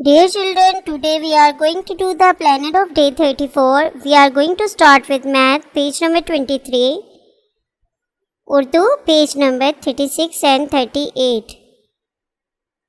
Dear children, today we are going to do the planet of day 34. We are going to start with math, page number 23. Urdu, page number 36 and 38.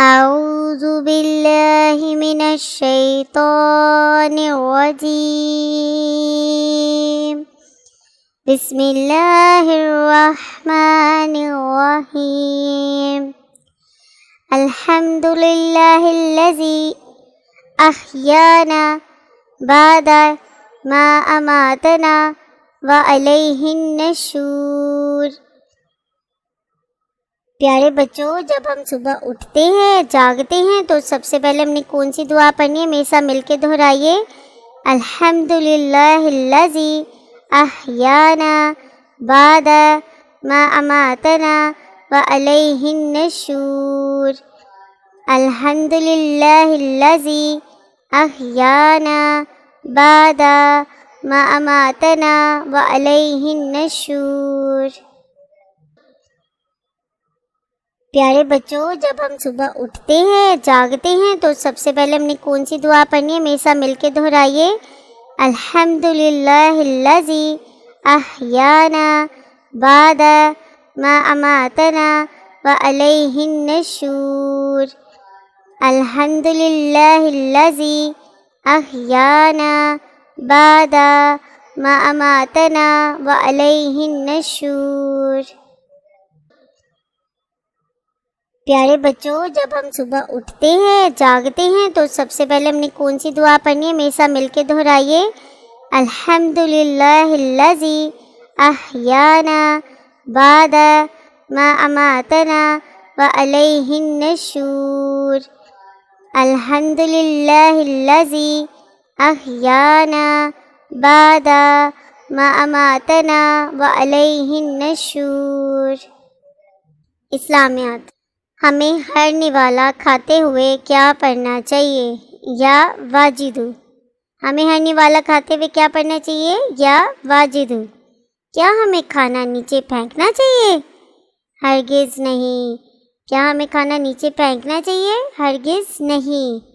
أعوذ بالله من الشيطان الرجيم بسم الله الرحمن الرحيم الحمد لله الذي أحيانا بعد ما أماتنا وعليه النشور۔ پیارے بچوں، جب ہم صبح اٹھتے ہیں، جاگتے ہیں، تو سب سے پہلے ہم نے کون سی دعا پڑھنی ہے؟ میرے ساتھ مل کے دہرائیے، الحمدللہ الذی احیانا بعد ما اماتنا وعلیہ النشور۔ الحمدللہ الذی احیانا بعد ما اماتنا وعلیہ النشور۔ پیارے بچوں، جب ہم صبح اٹھتے ہیں، جاگتے ہیں، تو سب سے پہلے ہم نے کون سی دعا پڑھنی ہے؟ میرے ساتھ مل کے دہرائیے، الحمدللہ الذی احیانا بعد ما اماتنا وعلیہ النشور۔ الحمدللہ الذی احیانا بعد ما اماتنا وعلیہ النشور۔ پیارے بچوں، جب ہم صبح اٹھتے ہیں، جاگتے ہیں، تو سب سے پہلے ہم نے کون سی دعا پڑھنی ہے؟ میرے ساتھ مل کے دہرائیے، الحمدللہ الذی احیانا بعد ما اماتنا وعلیہ النشور۔ الحمدللہ الذی احیانا بعد ما اماتنا وعلیہ النشور۔ اسلامیات۔ ہمیں ہر نوالا کھاتے ہوئے کیا پڑھنا چاہیے؟ یا واجدو۔ ہمیں ہر نوالا کھاتے ہوئے کیا پڑھنا چاہیے؟ یا واجدو۔ کیا ہمیں کھانا نیچے پھینکنا چاہیے؟ ہرگز نہیں۔ کیا ہمیں کھانا نیچے پھینکنا چاہیے؟ ہرگز نہیں۔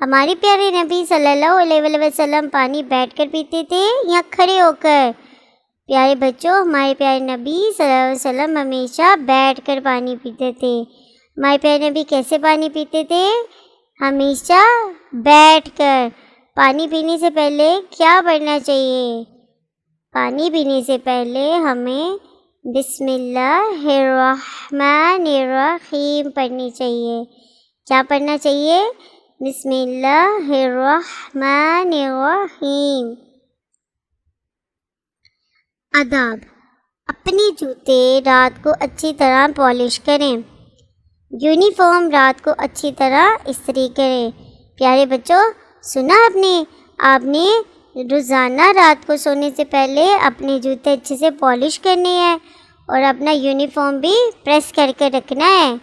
ہمارے پیارے نبی صلی اللہ علیہ وسلم پانی بیٹھ کر پیتے تھے یا کھڑے ہو کر؟ پیارے بچوں، ہمارے پیارے نبی صلی اللہ علیہ وسلم ہمیشہ بیٹھ کر پانی پیتے تھے۔ ہمارے پیارے نبی کیسے پانی پیتے تھے؟ ہمیشہ بیٹھ کر۔ پانی پینے سے پہلے کیا پڑھنا چاہیے؟ پانی پینے سے پہلے ہمیں بسم اللہ الرحمن الرحیم پڑھنی چاہیے۔ کیا پڑھنا چاہیے؟ بسم اللہ الرحمن الرحیم۔ آداب۔ اپنے جوتے رات کو اچھی طرح پالش کریں۔ یونیفارم رات کو اچھی طرح استری کریں۔ پیارے بچوں، سنا آپ نے روزانہ رات کو سونے سے پہلے اپنے جوتے اچھے سے پالش کرنے ہیں اور اپنا یونیفارم بھی پریس کر کے رکھنا ہے۔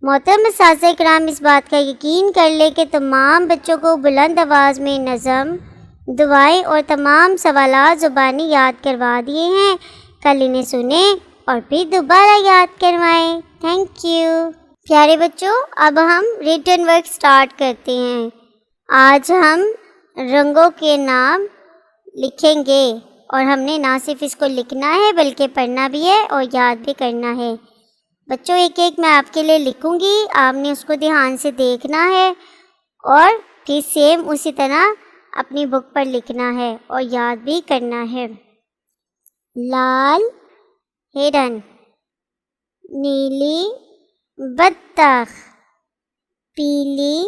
محترم اساتذہ کرام، اس بات کا یقین کر لیں کہ تمام بچوں کو بلند آواز میں نظم، دعائیں اور تمام سوالات زبانی یاد کروا دیے ہیں۔ کل انہیں سنیں اور پھر دوبارہ یاد کروائیں۔ Thank you. پیارے بچوں، اب ہم ریٹن ورک سٹارٹ کرتے ہیں۔ آج ہم رنگوں کے نام لکھیں گے اور ہم نے نہ صرف اس کو لکھنا ہے بلکہ پڑھنا بھی ہے اور یاد بھی کرنا ہے۔ بچوں، ایک ایک میں آپ کے لیے لکھوں گی، آپ نے اس کو دھیان سے دیکھنا ہے اور پھر سیم اسی طرح اپنی بک پر لکھنا ہے اور یاد بھی کرنا ہے۔ لال ہرن، نیلی بطخ، پیلی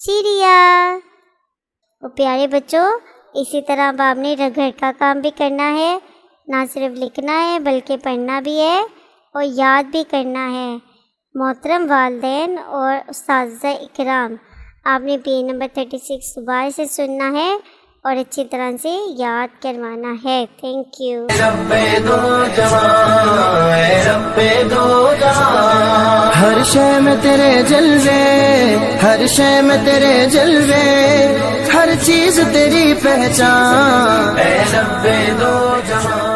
چڑیا۔ اور پیارے بچوں، اسی طرح اب آپ نے گھر کا کام بھی کرنا ہے، نہ صرف لکھنا ہے بلکہ پڑھنا بھی ہے اور یاد بھی کرنا ہے۔ محترم والدین اور اساتذہ اکرام، آپ نے پیج نمبر 36 دوبارہ سے سننا ہے اور اچھی طرح سے یاد کروانا ہے۔ Thank you. ہر شے میں تیرے جلوے، ہر شے میں تیرے جلوے، ہر چیز تیری پہچان، اے رب دو جہاں۔